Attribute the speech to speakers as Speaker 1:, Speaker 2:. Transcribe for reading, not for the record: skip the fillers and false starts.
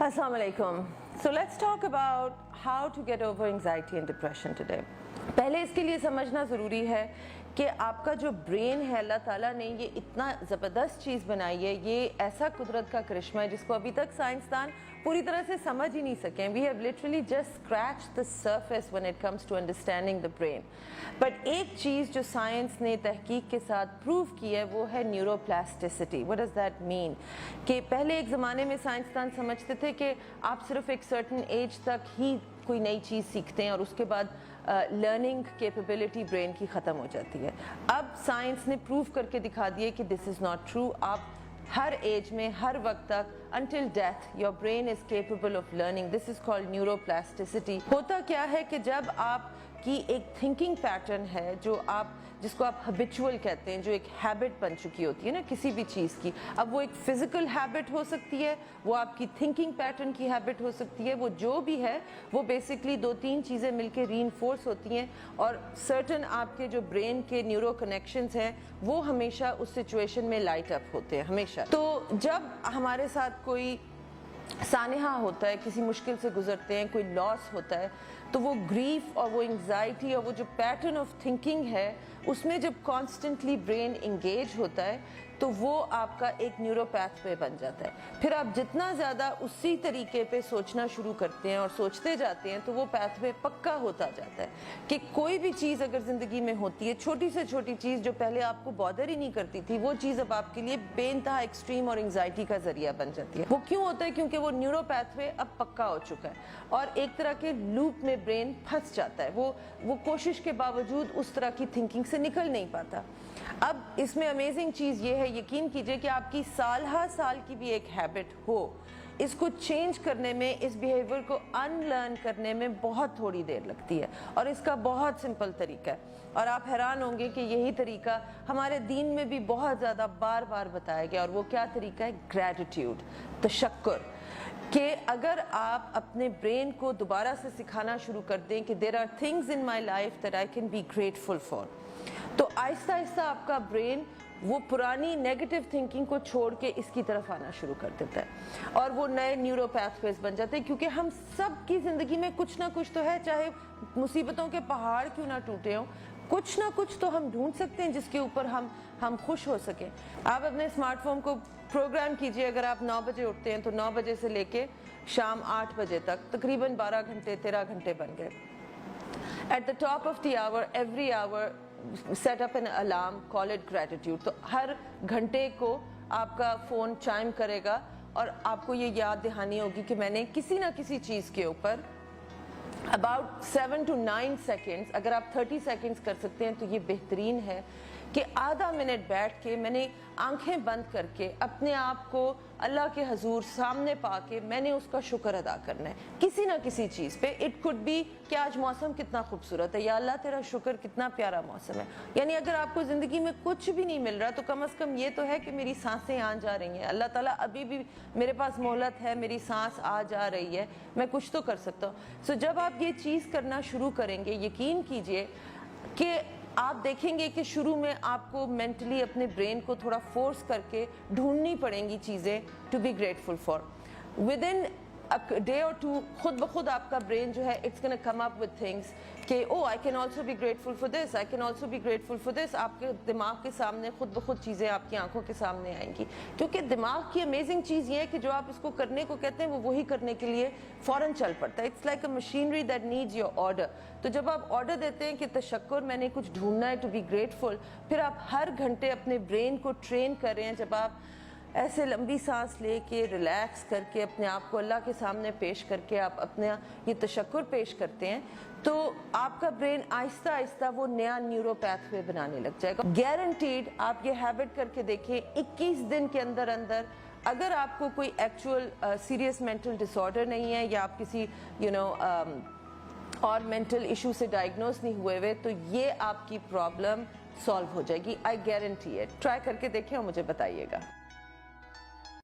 Speaker 1: Assalamu alaikum. So let's talk about how to get over anxiety and depression today. पहले इसके लिए समझना ज़रूरी है कि आपका जो ब्रेन है अल्लाह ताला ने ये इतना ज़बरदस्त चीज़ बनाई है, ये ऐसा कुदरत का करिश्मा है जिसको अभी तक साइंसदान पूरी तरह से समझ ही नहीं सके. We have literally just scratched the surface when it comes to understanding the brain. But एक चीज़ जो साइंस ने तहकीक के साथ प्रूव की है वो है neuroplasticity. What does that mean? कि पहले एक ज़माने में साइंसदान समझते थे कि आप सिर्फ एक सर्टन एज तक ही कोई नई चीज़ सीखते हैं और उसके बाद लर्निंग कैपेबिलिटी ब्रेन की ख़त्म हो जाती है. अब साइंस ने प्रूव करके दिखा दिया कि दिस इज़ नॉट ट्रू. आप हर एज में हर वक्त तक until death your brain is capable of learning. This is called neuroplasticity. होता क्या है कि जब आप की एक थिंकिंग पैटर्न है जो आप जिसको आप हैबिचुअल कहते हैं, जो एक हैबिट बन चुकी होती है ना किसी भी चीज़ की. अब वो एक फिजिकल हैबिट हो सकती है, वो आपकी थिंकिंग पैटर्न की हैबिट हो सकती है, वो जो भी है वो बेसिकली दो तीन चीज़ें मिलकर रीइंफोर्स होती हैं और सर्टन आपके जो ब्रेन के न्यूरो कनेक्शंस हैं वो हमेशा उस सिचुएशन में लाइट अप होते हैं हमेशा. तो जब हमारे साथ कोई सानेहा होता है, किसी मुश्किल से गुजरते हैं, कोई लॉस होता है, तो वो ग्रीफ और वो एंग्जाइटी और वो जो पैटर्न ऑफ थिंकिंग है उसमें जब कॉन्स्टेंटली ब्रेन इंगेज होता है तो वो आपका एक न्यूरोपैथ पे बन जाता है. फिर आप जितना ज़्यादा उसी तरीके पे सोचना शुरू करते हैं और सोचते जाते हैं तो वो पैथ पे पक्का होता जाता है कि कोई भी चीज़ अगर ज़िंदगी में होती है, छोटी से छोटी चीज़ जो पहले आपको बॉदर ही नहीं करती थी, वो चीज़ अब आपके लिए बेइंतहा एक्सट्रीम और एंग्जाइटी का जरिया बन जाती है. वो क्यों होता है? क्योंकि वो न्यूरोपैथ पे अब पक्का हो चुका है और एक तरह के लूप में ब्रेन फंस जाता है. वो कोशिश के बावजूद उस तरह की थिंकिंग से निकल नहीं पाता. अब इसमें अमेजिंग चीज़ ये है, यकीन कीजिए कि आपकी साल की भी एक हैबिट हो, इसको चेंज करने में, इस बिहेवियर को अनलर्न करने में बहुत थोड़ी देर लगती है और इसका बहुत सिंपल तरीका है. और आप हैरान होंगे कि यही तरीका हमारे दीन में भी बहुत ज़्यादा बार बार बताया गया. और वो क्या तरीका है? ग्रैटिट्यूड, तशक्कुर. कि अगर आप अपने ब्रेन को दोबारा से सिखाना शुरू कर दें कि there are things in my life that I can be grateful for, तो आहिस्ता आहिस्ता आपका ब्रेन वो पुरानी नेगेटिव थिंकिंग को छोड़ के इसकी तरफ आना शुरू कर देता है और वो नए न्यूरो पाथवेज बन जाते हैं. क्योंकि हम सब की ज़िंदगी में कुछ ना कुछ तो है, चाहे मुसीबतों के पहाड़ क्यों ना टूटे हों, कुछ ना कुछ तो हम ढूंढ सकते हैं जिसके ऊपर हम खुश हो सकें. आप अपने स्मार्टफोन को प्रोग्राम कीजिए, अगर आप 9 बजे उठते हैं तो 9 बजे से लेके शाम 8 बजे तक तकरीबन 12 घंटे 13 घंटे बन गए. At the top of the hour, every hour set up an alarm, call it gratitude. तो हर घंटे को आपका फ़ोन चाइम करेगा और आपको ये याद दहानी होगी कि मैंने किसी ना किसी चीज़ के ऊपर अबाउट 7 to 9 सेकेंड्स, अगर आप 30 सेकेंड्स कर सकते हैं तो ये बेहतरीन है कि आधा मिनट बैठ के मैंने आंखें बंद करके अपने आप को अल्लाह के हजूर सामने पाके मैंने उसका शुक्र अदा करना है किसी ना किसी चीज़ पे. इट कुड बी कि आज मौसम कितना खूबसूरत है, या अल्लाह तेरा शुक्र कितना प्यारा मौसम है. यानी अगर आपको ज़िंदगी में कुछ भी नहीं मिल रहा तो कम से कम ये तो है कि मेरी सांसें आ जा रही हैं, अल्लाह ताला अभी भी मेरे पास मोहलत है, मेरी सांस आ जा रही है, मैं कुछ तो कर सकता हूँ. सो जब आप ये चीज़ करना शुरू करेंगे, यकीन कीजिए कि आप देखेंगे कि शुरू में आपको मेंटली अपने ब्रेन को थोड़ा फोर्स करके ढूंढनी पड़ेंगी चीज़ें to be grateful for. Within a day और टू खुद ब खुद आपका ब्रेन जो है it's gonna come up with things कि oh I can also be grateful for this, I can also be grateful for this. आपके दिमाग के सामने खुद ब खुद चीज़ें आपकी आंखों के सामने आएंगी. क्योंकि दिमाग की अमेजिंग चीज़ ये है कि जो आप इसको करने को कहते हैं वो वही करने के लिए फ़ौरन चल पड़ता है. It's like a machinery that needs your order. तो जब आप ऑर्डर देते हैं कि तशक्कुर, मैंने कुछ ढूंढना है, टू बी ग्रेटफुल, फिर आप हर घंटे अपने ब्रेन को ट्रेन कर रहे हैं. जब आप ऐसे लंबी सांस लेके रिलैक्स करके अपने आप को अल्लाह के सामने पेश करके आप अपने ये तशक्कुर पेश करते हैं तो आपका ब्रेन आहिस्ता आहिस्ता वो नया न्यूरो पाथवे बनाने लग जाएगा. गारंटीड. आप ये हैबिट करके देखिए, 21 दिन के अंदर अंदर अगर आपको कोई एक्चुअल सीरियस मेंटल डिसऑर्डर नहीं है या आप किसी और मेंटल इशू से डायग्नोज नहीं हुए तो ये आपकी प्रॉब्लम सॉल्व हो जाएगी. आई गारंटी है. ट्राई करके देखें और मुझे बताइएगा.